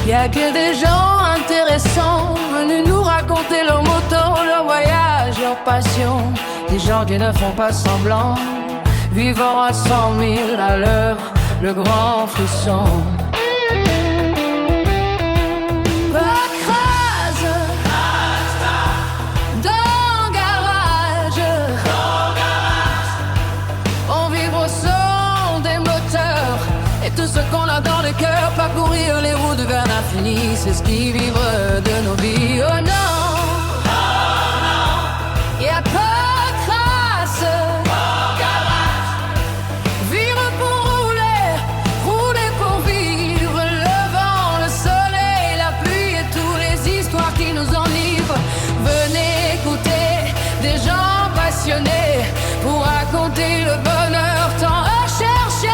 Y a que des gens intéressants venus nous raconter leur moto, leur voyage, leur passion. Des gens qui ne font pas semblant, vivant à 100 000 à l'heure, le grand frisson. Tout ce qu'on a dans le cœur, parcourir les routes vers l'infini, c'est ce qui vivre de nos vies. Oh non, y'a pas de trace, vivre pour rouler, rouler pour vivre. Le vent, le soleil, la pluie et toutes les histoires qui nous enivrent. Venez écouter des gens passionnés pour raconter le bonheur tant recherché.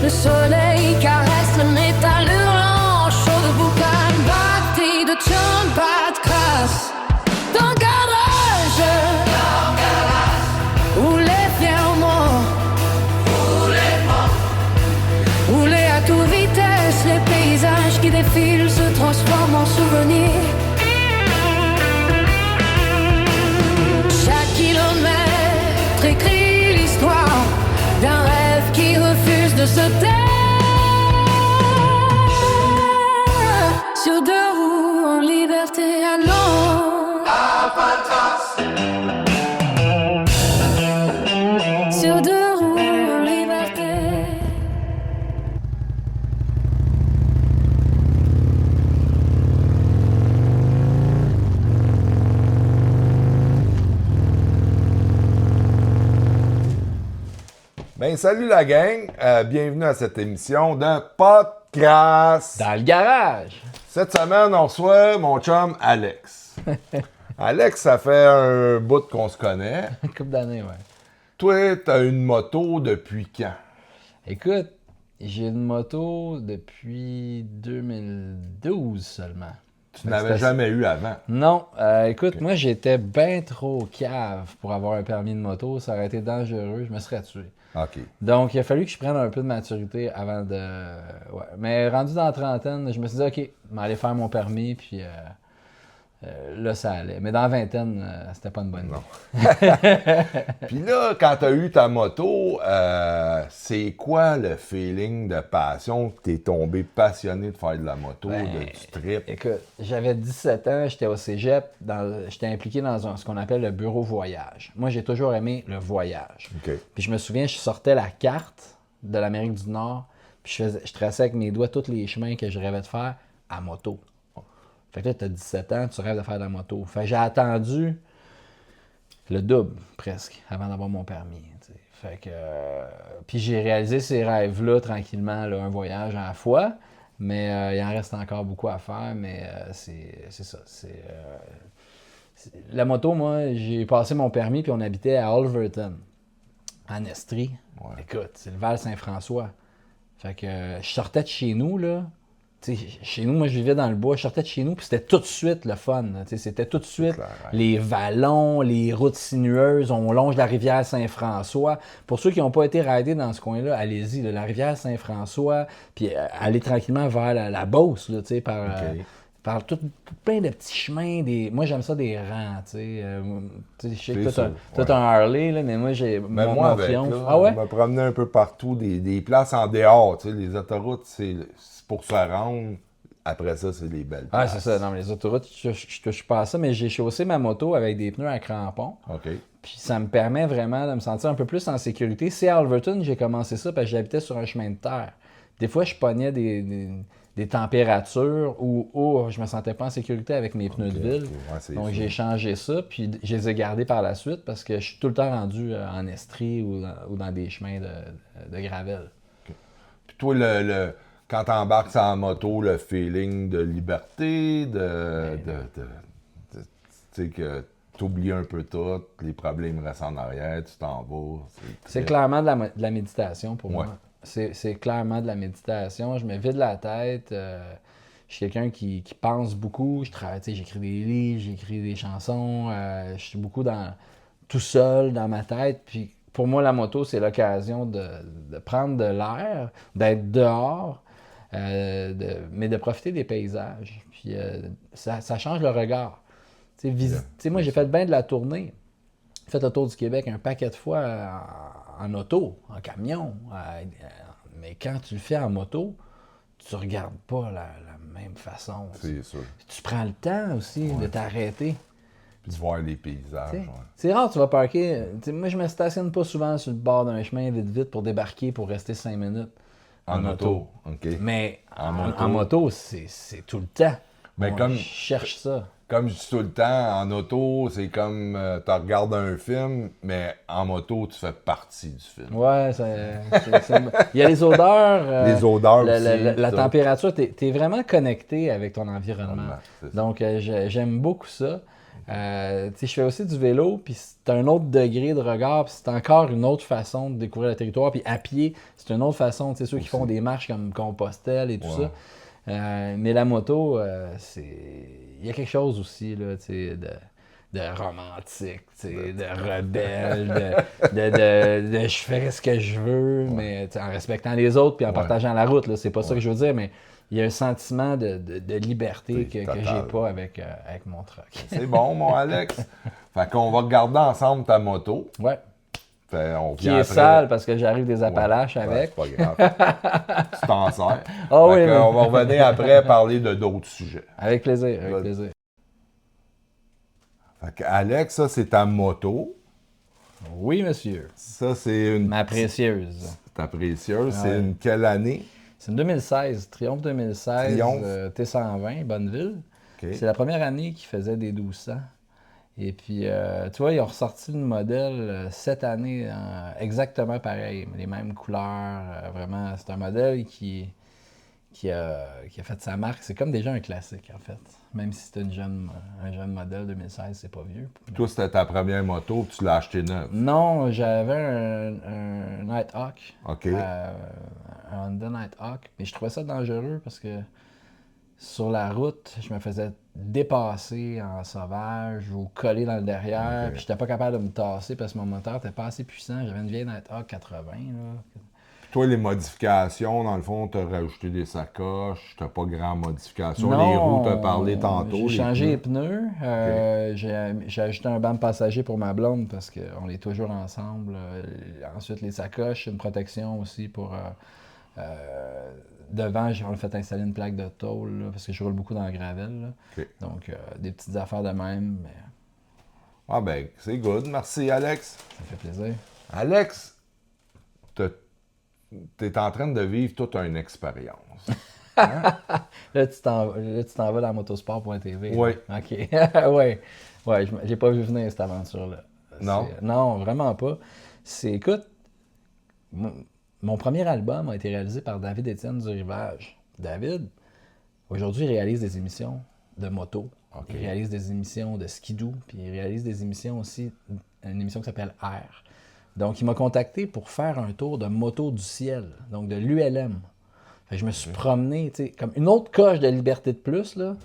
Le soleil caresse le métal hurlant, chaud de boucan, bâti de tune, pas de crasse. Dans le garage, rouler fièrement, rouler à toute vitesse, les paysages qui défilent se transforment en souvenirs. Chaque kilomètre écrit l'histoire d'un rêve qui refuse de se taire. Sur deux roues en liberté, allons sur deux roues en liberté. Ben salut la gang, bienvenue à cette émission de podcast. Dans le garage. Cette semaine, on reçoit mon chum Alex. Alex, ça fait un bout qu'on se connaît. Une couple d'années, ouais. Toi, t'as une moto depuis quand? Écoute, j'ai une moto depuis 2012 seulement. Tu n'avais jamais eu avant? Non. Écoute, moi, j'étais bien trop cave pour avoir un permis de moto. Ça aurait été dangereux. Je me serais tué. OK. Donc, il a fallu que je prenne un peu de maturité avant de... Ouais. Mais rendu dans la trentaine, je me suis dit, OK, je vais aller faire mon permis, puis là, ça allait. Mais dans la vingtaine, c'était pas une bonne idée. Puis là, quand t'as eu ta moto, c'est quoi le feeling de passion que t'es tombé passionné de faire de la moto, du trip? Écoute, j'avais 17 ans, j'étais au cégep, j'étais impliqué dans ce qu'on appelle le bureau voyage. Moi, j'ai toujours aimé le voyage. OK. Puis je me souviens, je sortais la carte de l'Amérique du Nord, puis je traçais avec mes doigts tous les chemins que je rêvais de faire à moto. Fait que là, tu as 17 ans, tu rêves de faire de la moto. Fait que j'ai attendu le double, presque, avant d'avoir mon permis. T'sais. Fait que... puis j'ai réalisé ces rêves-là, tranquillement, là, un voyage à la fois. Mais il en reste encore beaucoup à faire, mais c'est ça. La moto, moi, j'ai passé mon permis, puis on habitait à Alverton, en Estrie. Ouais. Écoute, c'est le Val-Saint-François. Fait que je sortais de chez nous, là. T'sais, chez nous, moi, je vivais dans le bois. Je sortais de chez nous, puis c'était tout de suite le fun. C'était tout de suite clair, ouais. Les vallons, les routes sinueuses. On longe la rivière Saint-François. Pour ceux qui n'ont pas été raidés dans ce coin-là, allez-y. Là, la rivière Saint-François, puis allez tranquillement vers la Beauce, là, par tout plein de petits chemins. Moi, j'aime ça des rangs. Je sais que toi, t'as un Harley, là, mais moi, j'ai mon Triumph. Ah ouais? On va promener un peu partout, des places en dehors. Les autoroutes, c'est pour se rendre. Après ça, c'est les belles places. Ah, c'est ça. Non, mais les autoroutes, je touche pas à ça, mais j'ai chaussé ma moto avec des pneus à crampons. OK. Puis ça me permet vraiment de me sentir un peu plus en sécurité. C'est à Alverton, j'ai commencé ça parce que j'habitais sur un chemin de terre. Des fois, je pognais des températures où je me sentais pas en sécurité avec mes pneus de ville. Ouais, Donc, j'ai changé ça, puis je les ai gardés par la suite parce que je suis tout le temps rendu en estrie ou dans des chemins de gravel. Puis toi, quand t'embarques sur la moto, le feeling de liberté, tu sais que t'oublies un peu tout, les problèmes restent en arrière, tu t'en vas. C'est clairement de la méditation pour Ouais. moi. C'est clairement de la méditation. Je me vide la tête. Je suis quelqu'un qui pense beaucoup. Je travaille, j'écris des livres, j'écris des chansons. Je suis beaucoup tout seul dans ma tête. Puis pour moi, la moto, c'est l'occasion de prendre de l'air, d'être dehors, mais de profiter des paysages. Puis ça change le regard. Moi, j'ai fait bien de la tournée. J'ai fait le tour du Québec un paquet de fois en auto, en camion. Mais quand tu le fais en moto, tu regardes pas la même façon. C'est sûr. Tu prends le temps aussi de t'arrêter. Puis de voir les paysages. Ouais. C'est rare, tu vas parker. Moi, je me stationne pas souvent sur le bord d'un chemin vite pour débarquer pour rester 5 minutes. En auto. OK. Mais en moto, c'est tout le temps. Mais Je cherche ça. Comme je dis tout le temps, en auto, c'est comme tu regardes un film, mais en moto, tu fais partie du film. Ouais, il y a les odeurs. Les odeurs la, aussi. la température, t'es vraiment connecté avec ton environnement. C'est ça. Donc, j'aime beaucoup ça. Je fais aussi du vélo, puis c'est un autre degré de regard, puis c'est encore une autre façon de découvrir le territoire. Puis à pied, c'est une autre façon. Ceux qui font des marches comme Compostelle et tout ça. Mais la moto, il y a quelque chose aussi là, de romantique, de rebelle, de je fais ce que je veux, mais en respectant les autres puis en partageant la route. Là, c'est pas ça que je veux dire, mais il y a un sentiment de liberté que j'ai pas avec mon truck. C'est bon, mon Alex. Fait qu'on va regarder ensemble ta moto. Ouais. On Qui est sale parce que j'arrive des Appalaches avec. C'est pas grave. Tu t'en sers. Ah oui, mais... On va revenir après parler de d'autres sujets. Avec plaisir, avec plaisir. Fait que Alex, ça, c'est ta moto. Oui, monsieur. Ça, c'est une... Ma précieuse. Ta précieuse. Ah C'est une quelle année? C'est une 2016. Triomphe 2016. Triomphe. T120, Bonneville. Okay. C'est la première année qu'ils faisaient des 1200. Et puis, tu vois, ils ont ressorti le modèle cette année exactement pareil. Les mêmes couleurs. Vraiment, c'est un modèle qui a fait sa marque. C'est comme déjà un classique, en fait. Même si c'est un jeune modèle 2016, c'est pas vieux. Puis toi, c'était ta première moto, tu l'as acheté neuve. Non, j'avais un Nighthawk. OK. Un Honda Nighthawk. Mais je trouvais ça dangereux parce que sur la route, je me faisais dépasser en sauvage ou coller dans le derrière. Okay. Puis j'étais pas capable de me tasser parce que mon moteur n'était pas assez puissant. J'avais une vieille Nighthawk 80. Là. Puis toi, les modifications, dans le fond, tu as rajouté des sacoches, tu pas grand modification. Non, les roues, tu as parlé tantôt. J'ai changé les pneus. J'ai ajouté un banc de passager pour ma blonde parce qu'on est toujours ensemble. Ensuite, les sacoches, une protection aussi pour... devant, on a fait installer une plaque de tôle là, parce que je roule beaucoup dans le gravel. Là. Okay. Donc, des petites affaires de même. Mais... Ah ben, c'est good. Merci, Alex. Ça fait plaisir. Alex, t'es en train de vivre toute une expérience. Hein? Là, tu t'en vas dans motosport.tv. Oui. OK. Ouais, j'ai pas vu venir cette aventure-là. Non? Non, vraiment pas. Écoute, mon premier album a été réalisé par David Étienne du Rivage. David, aujourd'hui, il réalise des émissions de moto. Okay. Il réalise des émissions de skidoo, puis il réalise des émissions aussi, une émission qui s'appelle Air. Donc, il m'a contacté pour faire un tour de moto du ciel, donc de l'ULM. Fait que je me suis promené, tu sais, comme une autre coche de liberté de plus, là,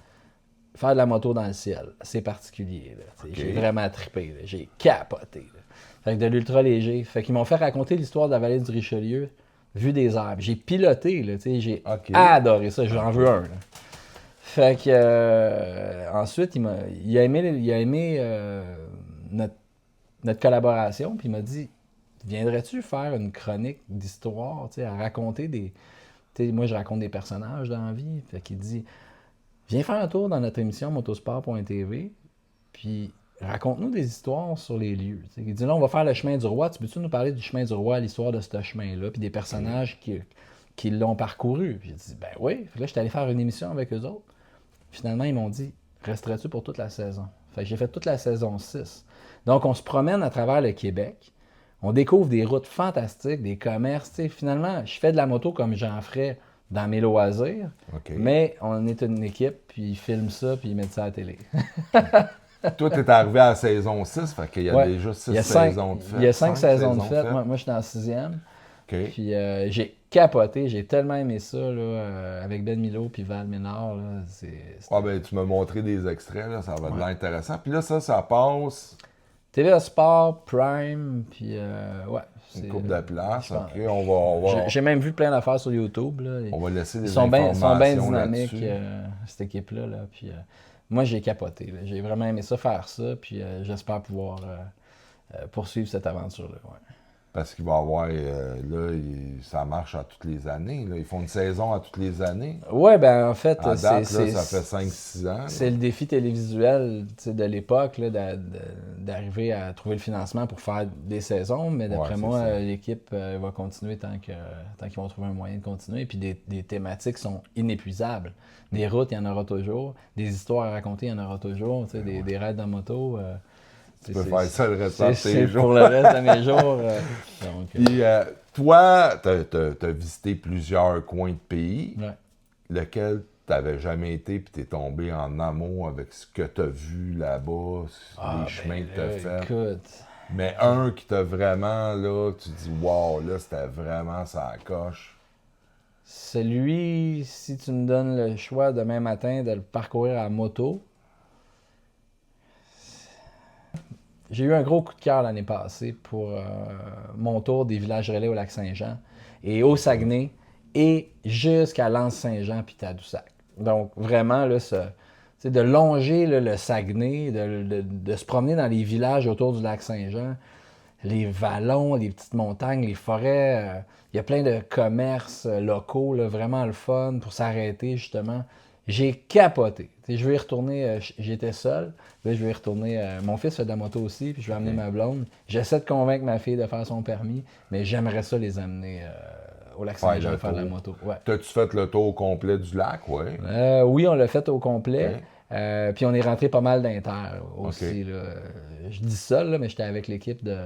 faire de la moto dans le ciel. C'est particulier, là. Okay. J'ai vraiment trippé, là. J'ai capoté, là. Fait que de l'ultra léger. Fait qu'ils m'ont fait raconter l'histoire de la vallée du Richelieu, vue des arbres. J'ai piloté, là, tu sais, j'ai adoré ça, j'en veux un, là. Fait que ensuite, il a aimé notre collaboration, puis il m'a dit viendrais-tu faire une chronique d'histoire, tu sais, à raconter des. Tu sais, moi, je raconte des personnages dans la vie. Fait qu'il dit viens faire un tour dans notre émission motosport.tv, puis raconte-nous des histoires sur les lieux. T'sais. Il dit là, on va faire le chemin du roi. Tu peux-tu nous parler du chemin du roi, l'histoire de ce chemin-là, puis des personnages qui l'ont parcouru? Puis j'ai dit, ben oui. Puis là, j'étais allé faire une émission avec eux autres. Finalement, ils m'ont dit, resterais-tu pour toute la saison? Fait que j'ai fait toute la saison 6. Donc, on se promène à travers le Québec. On découvre des routes fantastiques, des commerces. T'sais. Finalement, je fais de la moto comme j'en ferais dans mes loisirs, mais on est une équipe, puis ils filment ça, puis ils mettent ça à la télé. Toi, t'es arrivé à la saison 6, fait qu'il y a déjà 6 saisons de fête. Il y a 5 saisons de fête. Moi, je suis dans la 6e. Okay. Puis j'ai capoté, j'ai tellement aimé ça là, avec Ben Milo puis Val Ménard. Là, ben, tu m'as montré des extraits, là, ça va de l'air intéressant. Puis là, ça passe... TVA Sport, Prime, puis ouais. Une couple de places, OK. On va... J'ai même vu plein d'affaires sur YouTube. Là. On va laisser des informations. Ils sont bien dynamiques, cette équipe-là. Là. Puis, moi, j'ai capoté. Là. J'ai vraiment aimé ça, faire ça. Puis j'espère pouvoir poursuivre cette aventure-là. Ouais. Parce qu'il va y avoir, ça marche à toutes les années. Là. Ils font une saison à toutes les années. Oui, ben en fait, à date, ça fait 5-6 ans. C'est le défi télévisuel de l'époque, d'arriver à trouver le financement pour faire des saisons. Mais d'après moi, l'équipe va continuer tant qu'ils vont trouver un moyen de continuer. Puis des thématiques sont inépuisables. Des routes, il y en aura toujours. Des histoires à raconter, il y en aura toujours. Des raids de moto. Tu peux faire ça le reste de tes jours. Pour le reste de mes jours. Puis, toi, tu as visité plusieurs coins de pays. Ouais. Lequel tu n'avais jamais été puis tu es tombé en amour avec ce que tu as vu là-bas, les chemins que tu as faits? Écoute. Mais un qui t'a vraiment, là, tu dis, wow, là, c'était vraiment ça coche. Celui, si tu me donnes le choix demain matin de le parcourir à moto, j'ai eu un gros coup de cœur l'année passée pour mon tour des villages relais au Lac-Saint-Jean et au Saguenay et jusqu'à l'Anse-Saint-Jean puis Tadoussac. Donc, vraiment, là, de longer là, le Saguenay, de se promener dans les villages autour du Lac-Saint-Jean, les vallons, les petites montagnes, les forêts. Il y a plein de commerces locaux, là, vraiment le fun pour s'arrêter, justement. J'ai capoté. T'sais, je vais y retourner, j'étais seul. Là, je vais y retourner. Mon fils fait de la moto aussi, puis je vais amener ma blonde. J'essaie de convaincre ma fille de faire son permis, mais j'aimerais ça les amener au Lac-Saint-Jean faire de la moto. Ouais. T'as-tu fait le tour complet du lac, oui? Oui, on l'a fait au complet. Puis on est rentré pas mal d'inter aussi. Là. Je dis seul, là, mais j'étais avec l'équipe de.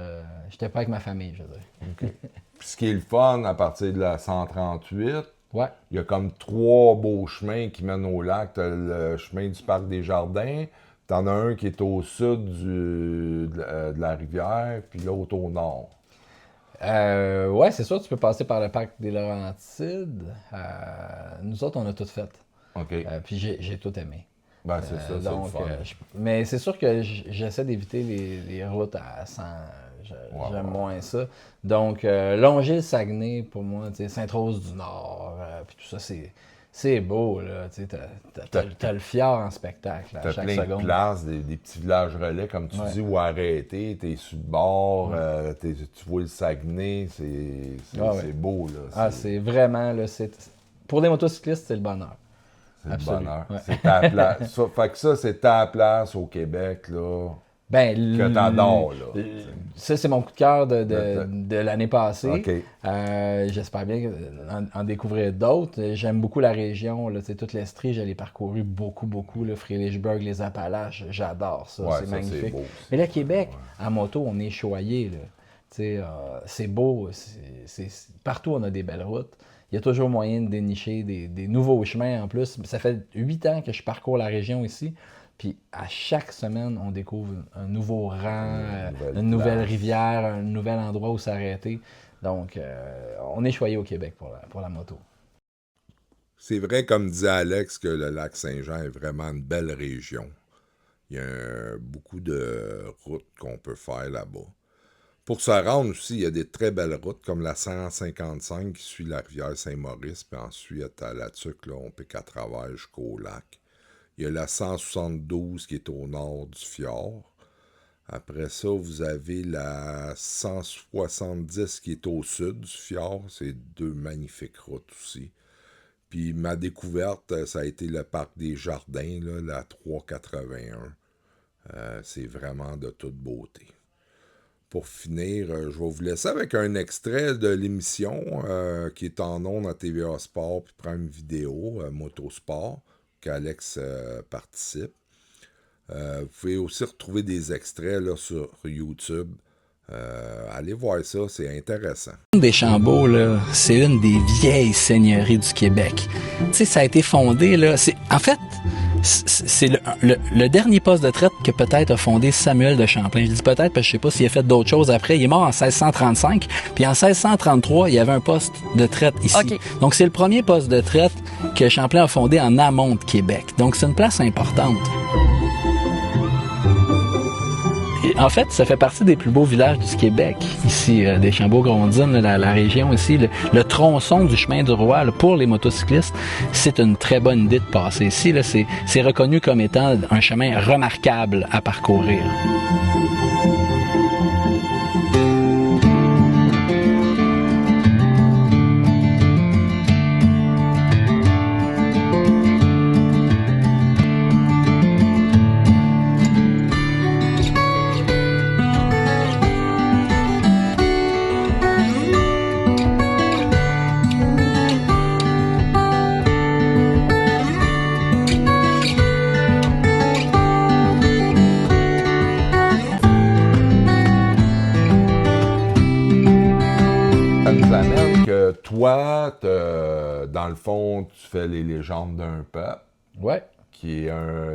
J'étais pas avec ma famille, je veux dire. Puis ce qui est le fun, à partir de la 138, ouais. Il y a comme 3 beaux chemins qui mènent au lac. Tu as le chemin du Parc des Jardins, tu en as un qui est au sud de la rivière, puis l'autre au nord. Ouais, c'est sûr, tu peux passer par le Parc des Laurentides. Nous autres, on a tout fait. OK. Puis j'ai tout aimé. Ben, c'est ça, c'est le fun. Mais c'est sûr que j'essaie d'éviter les routes à 100. J'aime moins ça. Donc, longer le Saguenay, pour moi, Sainte-Rose-du-Nord, puis tout ça, c'est beau, là. T'as le fjord en spectacle à chaque seconde. T'as plein de places, des petits villages relais, comme tu dis, où arrêter, t'es sur le bord, tu vois le Saguenay, c'est beau, là. C'est vraiment, là, pour des motocyclistes, c'est le bonheur. C'est le bonheur. Ouais. C'est ta place. Fait que ça, c'est ta place au Québec, là. Ben, que t'adores, là. Ça, c'est mon coup de cœur de l'année passée. Okay. J'espère bien en découvrir d'autres. J'aime beaucoup la région. Là, toute l'Estrie, je l'ai parcouru beaucoup. Le Friedrichsburg, les Appalaches, j'adore ça. Ouais, c'est ça, magnifique. C'est beau, mais le Québec, en moto, on est choyé. C'est beau. Partout, on a des belles routes. Il y a toujours moyen de dénicher des nouveaux chemins en plus. Ça fait 8 ans que je parcours la région ici. Puis à chaque semaine, on découvre un nouveau rang, une nouvelle rivière, un nouvel endroit où s'arrêter. Donc, on est choyé au Québec pour la moto. C'est vrai, comme disait Alex, que le lac Saint-Jean est vraiment une belle région. Il y a beaucoup de routes qu'on peut faire là-bas. Pour se rendre aussi, il y a des très belles routes, comme la 155 qui suit la rivière Saint-Maurice, puis ensuite à la Tuque, là, on pique à travers jusqu'au lac. Il y a la 172 qui est au nord du fjord. Après ça, vous avez la 170 qui est au sud du fjord. C'est 2 magnifiques routes aussi. Puis ma découverte, ça a été le parc des Jardins, là, la 381. C'est vraiment de toute beauté. Pour finir, je vais vous laisser avec un extrait de l'émission qui est en ondes à TVA Sport puis Prime Vidéo, Motosport, qu'Alex participe. Vous pouvez aussi retrouver des extraits là, sur YouTube. Allez voir ça, c'est intéressant. Deschambault, là, c'est une des vieilles seigneuries du Québec. Tu sais, ça a été fondé, là, c'est le dernier poste de traite que peut-être a fondé Samuel de Champlain. Je dis peut-être parce que je sais pas s'il a fait d'autres choses après. Il est mort en 1635, puis en 1633, il y avait un poste de traite ici. Okay. Donc, c'est le premier poste de traite que Champlain a fondé en amont de Québec. Donc, c'est une place importante. Et en fait, ça fait partie des plus beaux villages du Québec, ici, Deschambault-Grondines, la région ici. Le tronçon du chemin du roi là, pour les motocyclistes, c'est une très bonne idée de passer ici. Là, c'est reconnu comme étant un chemin remarquable à parcourir. Toi, dans le fond, tu fais les légendes d'un peuple. Ouais.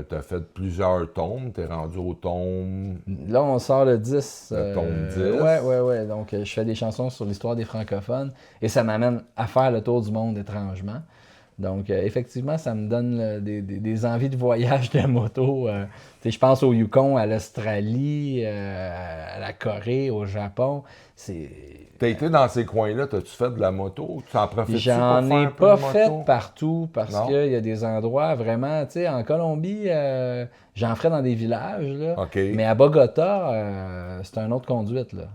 T'as fait plusieurs tomes, t'es rendu au tome... Là, on sort le 10. Le tome 10. Ouais. Donc, je fais des chansons sur l'histoire des francophones et ça m'amène à faire le tour du monde étrangement. Donc, effectivement, ça me donne des envies de voyage de moto. Je pense au Yukon, à l'Australie, à la Corée, au Japon. T'as été dans ces coins-là, t'as-tu fait de la moto? Tu en profites-tu pour J'en faire ai un peu pas de moto? fait partout parce qu'il y a des endroits vraiment, tu sais, en Colombie, j'en ferais dans des villages, là. Okay. Mais à Bogota, c'est une autre conduite, là.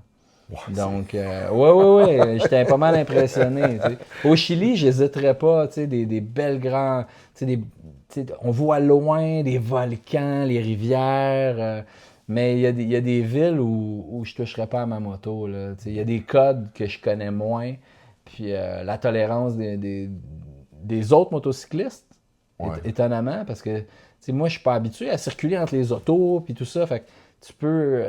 Ouais, donc, ouais, j'étais pas mal impressionné. T'sais. Au Chili, j'hésiterais pas, tu sais, des belles grands, on voit loin des volcans, les rivières, mais il y a des villes où je toucherais pas à ma moto. Il y a des codes que je connais moins, puis la tolérance des autres motocyclistes, étonnamment, parce que moi, je suis pas habitué à circuler entre les autos, puis tout ça, fait que tu peux,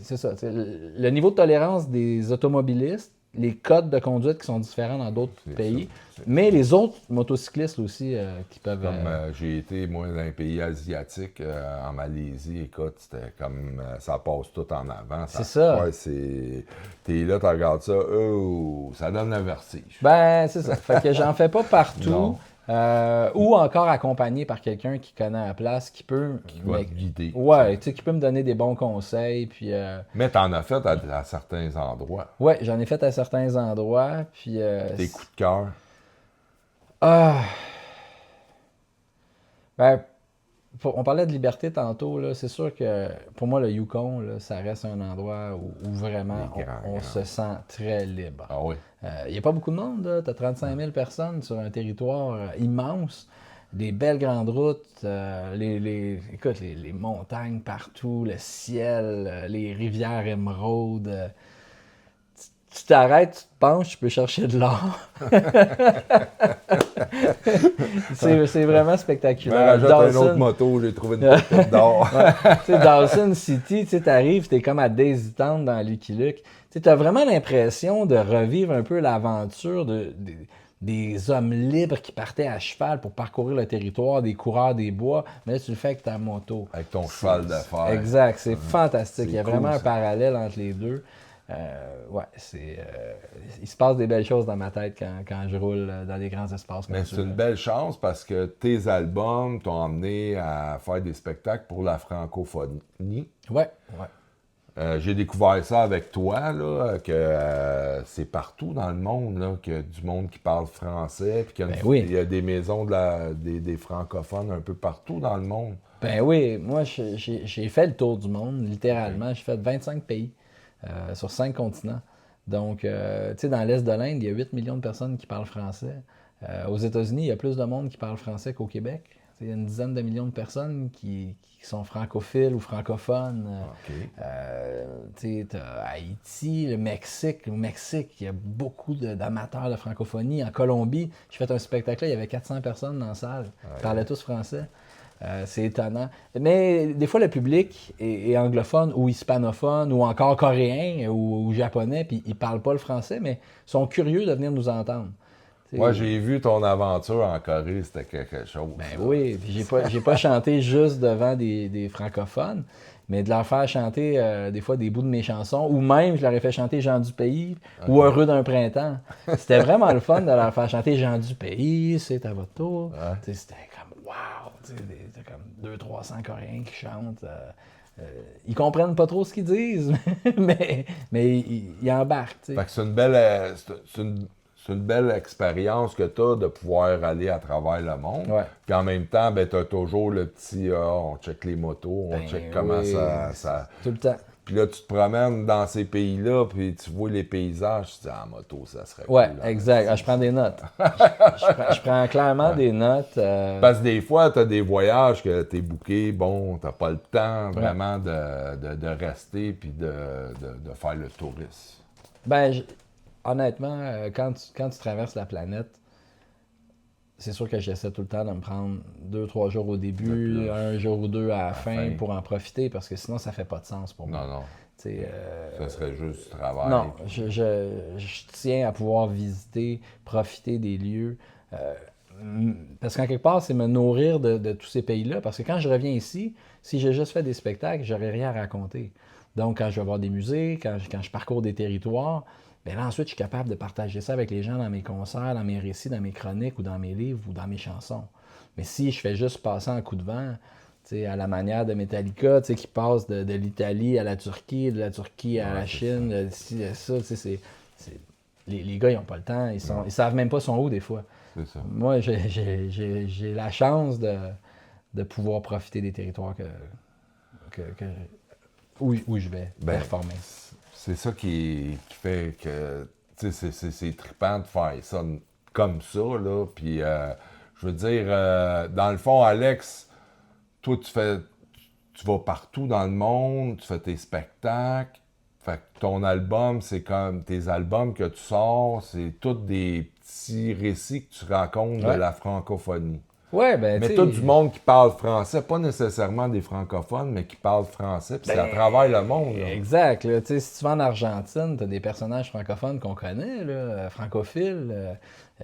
c'est ça, le niveau de tolérance des automobilistes, les codes de conduite qui sont différents dans d'autres pays, mais les autres motocyclistes aussi qui peuvent... Comme j'ai été, moi, dans un pays asiatique, en Malaisie, écoute, c'était comme, ça passe tout en avant. C'est ça. Ouais, t'es là, tu regardes ça, ça donne le vertige. Ben, c'est ça. Fait que j'en fais pas partout. Ou encore accompagné par quelqu'un qui connaît la place, qui va te guider. Ouais, tu sais, qui peut me donner des bons conseils. Puis, mais t'en as fait à certains endroits. Ouais, j'en ai fait à certains endroits. Puis, tes coups de cœur? Ben, on parlait de liberté tantôt, là. C'est sûr que pour moi, le Yukon, là, ça reste un endroit où vraiment on se sent très libre. Ah oui? Il n'y a pas beaucoup de monde, tu as 35 000 personnes sur un territoire immense, des belles grandes routes, écoute, les montagnes partout, le ciel, les rivières émeraudes. Tu t'arrêtes, tu te penches, tu peux chercher de l'or. c'est vraiment spectaculaire. Je rajoute une autre moto, j'ai trouvé une petite d'or. Dawson City, tu arrives, tu es comme à Daisy Town dans Lucky Luke. Tu as vraiment l'impression de revivre un peu l'aventure des hommes libres qui partaient à cheval pour parcourir le territoire, des coureurs des bois, mais là, tu le fais avec ta moto. Avec ton cheval d'affaires. Exact, c'est fantastique. Il y a cool, vraiment un parallèle entre les deux. Il se passe des belles choses dans ma tête quand je roule dans des grands espaces. Mais c'est une belle chance parce que tes albums t'ont amené à faire des spectacles pour la francophonie. Ouais. J'ai découvert ça avec toi, là, que c'est partout dans le monde, là, qu'il y a du monde qui parle français, puis qu'il y a des maisons des francophones un peu partout dans le monde. Ben oui, moi j'ai fait le tour du monde, littéralement. J'ai fait 25 pays. Sur 5 continents. Donc, tu sais, dans l'Est de l'Inde, il y a 8 millions de personnes qui parlent français. Aux États-Unis, il y a plus de monde qui parle français qu'au Québec. Il y a une dizaine de millions de personnes qui sont francophiles ou francophones. Tu as Haïti, le Mexique. Au Mexique, il y a beaucoup d'amateurs de francophonie. En Colombie, j'ai fait un spectacle là, il y avait 400 personnes dans la salle. Ils parlaient tous français. C'est étonnant. Mais des fois, le public est anglophone ou hispanophone ou encore coréen ou japonais, puis ils ne parlent pas le français, mais sont curieux de venir nous entendre. Moi, j'ai vu ton aventure en Corée, c'était quelque chose. Ben oui, puis j'ai pas chanté juste devant des francophones, mais de leur faire chanter des fois des bouts de mes chansons, ou même je leur ai fait chanter Jean du Pays ou Heureux d'un printemps. C'était vraiment le fun de leur faire chanter Jean du Pays, c'est à votre tour. C'était comme wow, c'était comme 200-300 Coréens qui chantent. Ils comprennent pas trop ce qu'ils disent, mais ils embarquent. Fait que c'est une belle expérience que tu as de pouvoir aller à travers le monde. Ouais. Puis en même temps, ben, tu as toujours le petit on check les motos, on check comment ça. Tout le temps. Puis là, tu te promènes dans ces pays-là, puis tu vois les paysages, tu te dis, en moto, ça serait ouais, cool. Ouais, exact. Je prends des notes. je prends clairement des notes. Parce que des fois, tu as des voyages que tu es booké, bon, tu pas le temps vraiment de rester puis de faire le tourisme. Ben, honnêtement, quand tu traverses la planète, c'est sûr que j'essaie tout le temps de me prendre 2-3 jours au début, 1 jour ou 2 à la fin pour en profiter, parce que sinon, ça fait pas de sens pour moi. Non. Ça serait juste du travail. Non, je tiens à pouvoir visiter, profiter des lieux. Parce qu'en quelque part, c'est me nourrir de tous ces pays-là. Parce que quand je reviens ici, si j'ai juste fait des spectacles, j'aurais rien à raconter. Donc, quand je vais voir des musées, quand je parcours des territoires, bien là, ensuite, je suis capable de partager ça avec les gens dans mes concerts, dans mes récits, dans mes chroniques ou dans mes livres ou dans mes chansons. Mais si je fais juste passer en coup de vent, à la manière de Metallica, qui passe de l'Italie à la Turquie, de la Turquie à la Chine, les gars, ils n'ont pas le temps. Ils savent même pas son où des fois. C'est ça. Moi, j'ai la chance de pouvoir profiter des territoires où je vais performer. C'est ça qui fait que c'est trippant de faire ça comme ça, là. Puis, je veux dire, dans le fond, Alex, toi, tu vas partout dans le monde, tu fais tes spectacles. Fait que ton album, c'est comme tes albums que tu sors, c'est tous des petits récits que tu racontes de la francophonie. Ouais, ben, mais tout du monde qui parle français, pas nécessairement des francophones, mais qui parlent français, puis c'est à travers le monde. Là. Exact. Là, si tu vas en Argentine, tu as des personnages francophones qu'on connaît, là, francophiles,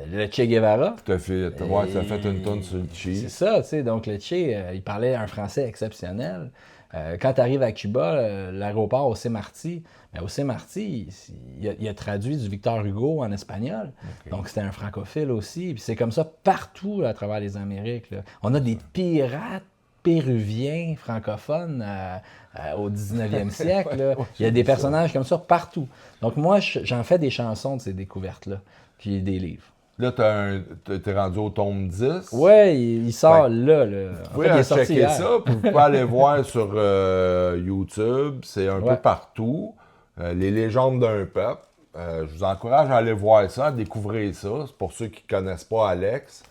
le Che Guevara. Tout à fait. Tu as fait une tonne sur le Che. C'est ça, tu sais. Donc, le Che, il parlait un français exceptionnel. Quand tu arrives à Cuba, l'aéroport José Martí, José Martí, il a traduit du Victor Hugo en espagnol. Okay. Donc, c'était un francophile aussi. Puis c'est comme ça partout là, à travers les Amériques. Là. On a des pirates péruviens francophones au 19e siècle. Là. Il y a des personnages comme ça partout. Donc, moi, j'en fais des chansons de ces découvertes-là, puis des livres. Là, t'es rendu au tome 10. Oui, il sort là. Vous pouvez checker ça, puis vous pouvez aller voir sur YouTube. C'est un peu partout. Les légendes d'un peuple. Je vous encourage à aller voir ça, à découvrir ça. C'est pour ceux qui ne connaissent pas Alex.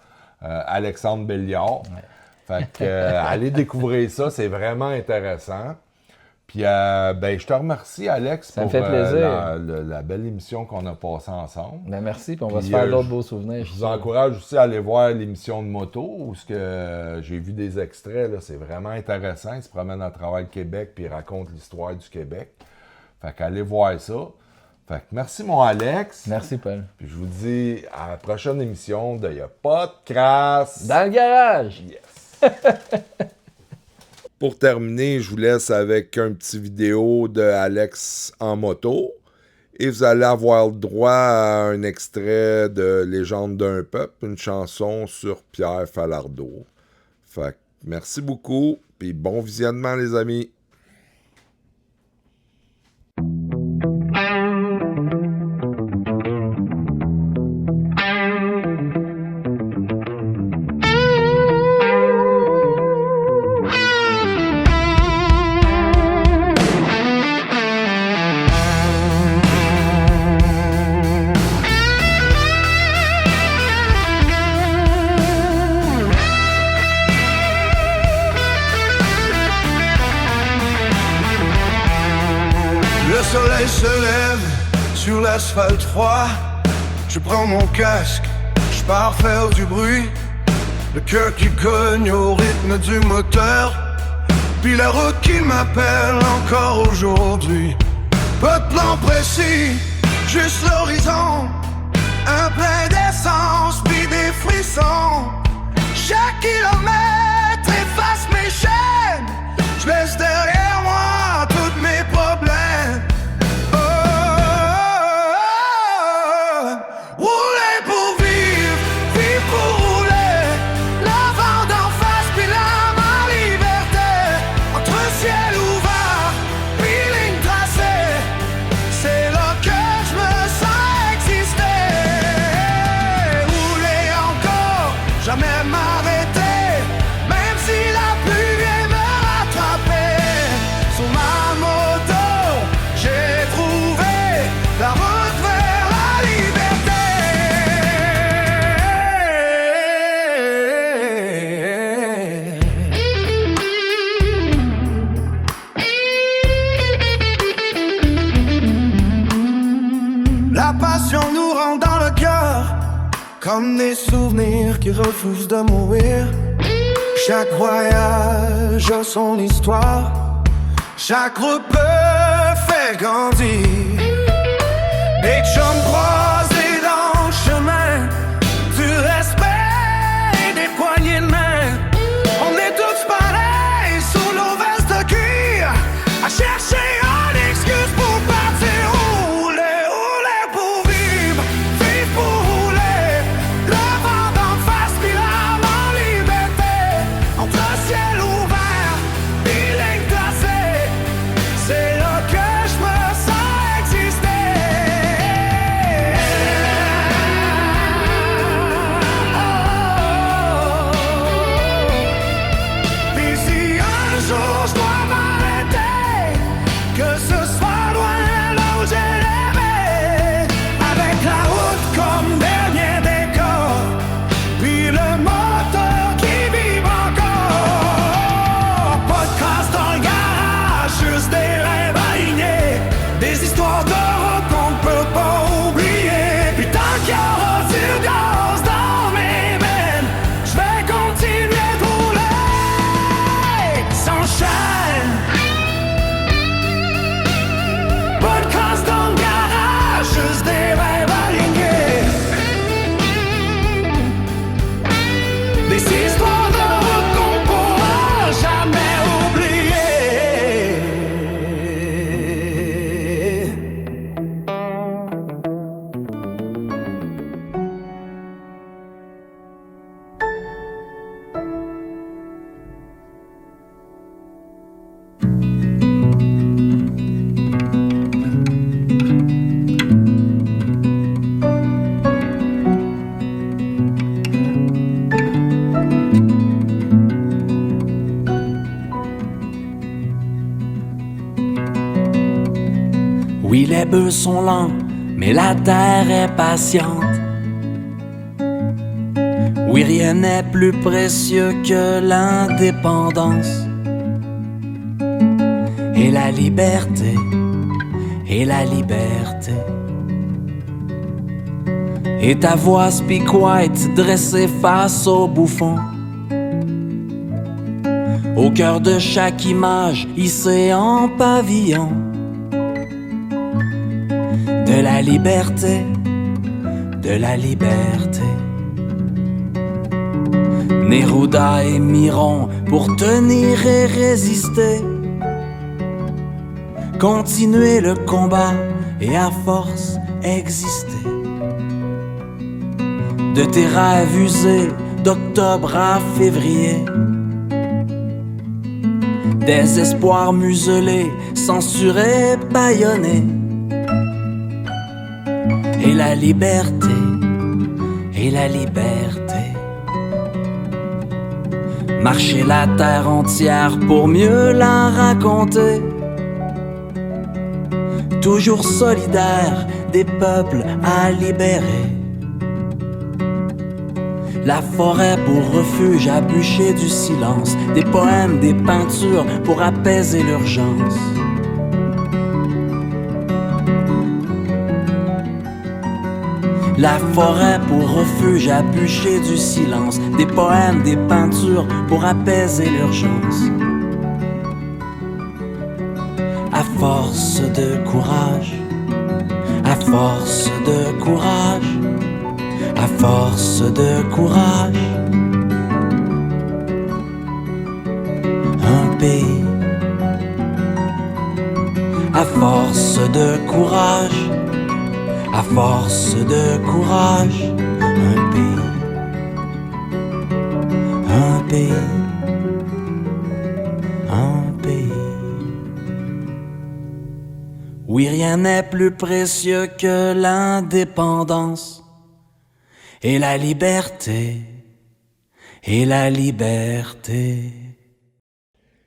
Alexandre Béliard. Ouais. Fait que, allez découvrir ça, c'est vraiment intéressant. Puis, je te remercie, Alex, ça pour me la belle émission qu'on a passée ensemble. Ben merci, puis on va se faire d'autres beaux souvenirs. Je vous encourage aussi à aller voir l'émission de moto, où j'ai vu des extraits, là, c'est vraiment intéressant. Ils se promènent à travers le Québec, puis ils racontent l'histoire du Québec. Fait qu'allez voir ça. Fait que merci, mon Alex. Merci, Paul. Puis je vous dis à la prochaine émission de Y'a pas de crasse. Dans le garage! Yes! Pour terminer, je vous laisse avec un petit vidéo de Alex en moto. Et vous allez avoir le droit à un extrait de Légende d'un peuple, une chanson sur Pierre Falardeau. Fait que merci beaucoup, puis bon visionnement, les amis. lève sur l'asphalte froid. Je prends mon casque, je pars faire du bruit. Le cœur qui cogne au rythme du moteur. Puis la route qui m'appelle encore aujourd'hui. Pas de plan précis, juste l'horizon. Un plein d'essence, puis des frissons. Chaque kilomètre efface mes chaînes. Je laisse derrière moi tous mes problèmes. Oh, oh, oh, oh. Rouler pour vivre, vivre pour rouler. L'avant d'en face, puis la main liberté. Entre ciel ouvert, puis ligne tracée. C'est là que je me sens exister. Rouler encore, jamais m'arrêter. Même si la pluie vient me rattraper. Sur ma moto, j'ai trouvé la route vers la liberté. La passion nous rend dans le cœur comme des souvenirs qui refusent de mourir. Chaque voyage a son histoire. Chaque repas fait grandir. Des chums croisés dans le chemin, du respect et des poignées de main. On est tous pareils sous nos vestes de cuir, à chercher une excuse pour partir. Rouler, rouler pour vivre, vivre pour rouler. Le vent d'en face, puis l'âme en liberté. Entre ciel ouvert, puis ligne tracée. C'est là que je me sens exister. Puis si un jour je dois m'arrêter, que ce soit loin là où j'ai rêvé, avec la route comme dernier décor, puis le moteur qui vibre encore. Pas de crasse dans le garage, juste des rêves alignés, des histoires de route qu'on ne peut pas oublier. Puis tant qu'il y aura du gaz dans mes veines, je vais continuer de rouler sans chaîne. Pas de crasse dans le garage, juste des rêves alignés, des histoires de route qu'on pourra jamais oublier. Oui, les bœufs sont lents, mais la terre est patiente. Oui, rien n'est plus précieux que l'indépendance. Et la liberté, et la liberté. Et ta voix speak white dressée face au bouffon. Au cœur de chaque image hissée en pavillon. De la liberté, de la liberté. Neruda et Miron pour tenir et résister. Continuer le combat et à force exister. De tes rêves usés d'octobre à février. Des espoirs muselés, censurés, bâillonnés. Et la liberté, et la liberté. Marcher la terre entière pour mieux la raconter. Toujours solidaire des peuples à libérer. La forêt pour refuge à bûcher du silence. Des poèmes, des peintures pour apaiser l'urgence. La forêt pour refuge à bûcher du silence, des poèmes, des peintures pour apaiser l'urgence. À force de courage, à force de courage, à force de courage, un pays. À force de courage, à force de courage, un pays, un pays, un pays. Oui, rien n'est plus précieux que l'indépendance et la liberté, et la liberté.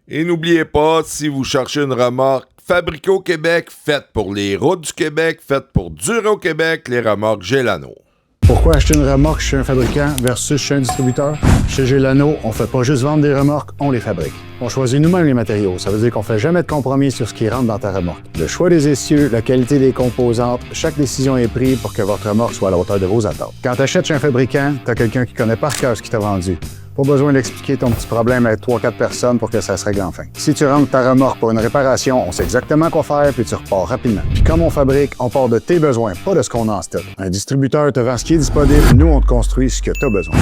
Et n'oubliez pas, si vous cherchez une remorque fabriquée au Québec, faite pour les routes du Québec, faite pour durer au Québec, les remorques Gélano. Pourquoi acheter une remorque chez un fabricant versus chez un distributeur? Chez Gélano, on fait pas juste vendre des remorques, on les fabrique. On choisit nous-mêmes les matériaux, ça veut dire qu'on fait jamais de compromis sur ce qui rentre dans ta remorque. Le choix des essieux, la qualité des composantes, chaque décision est prise pour que votre remorque soit à la hauteur de vos attentes. Quand tu achètes chez un fabricant, tu as quelqu'un qui connaît par cœur ce qu'il t'a vendu. Pas besoin d'expliquer ton petit problème avec 3-4 personnes pour que ça se règle enfin. Si tu rentres ta remorque pour une réparation, on sait exactement quoi faire puis tu repars rapidement. Puis comme on fabrique, on part de tes besoins, pas de ce qu'on a en stock. Un distributeur te vend ce qui est disponible, nous on te construit ce que tu as besoin.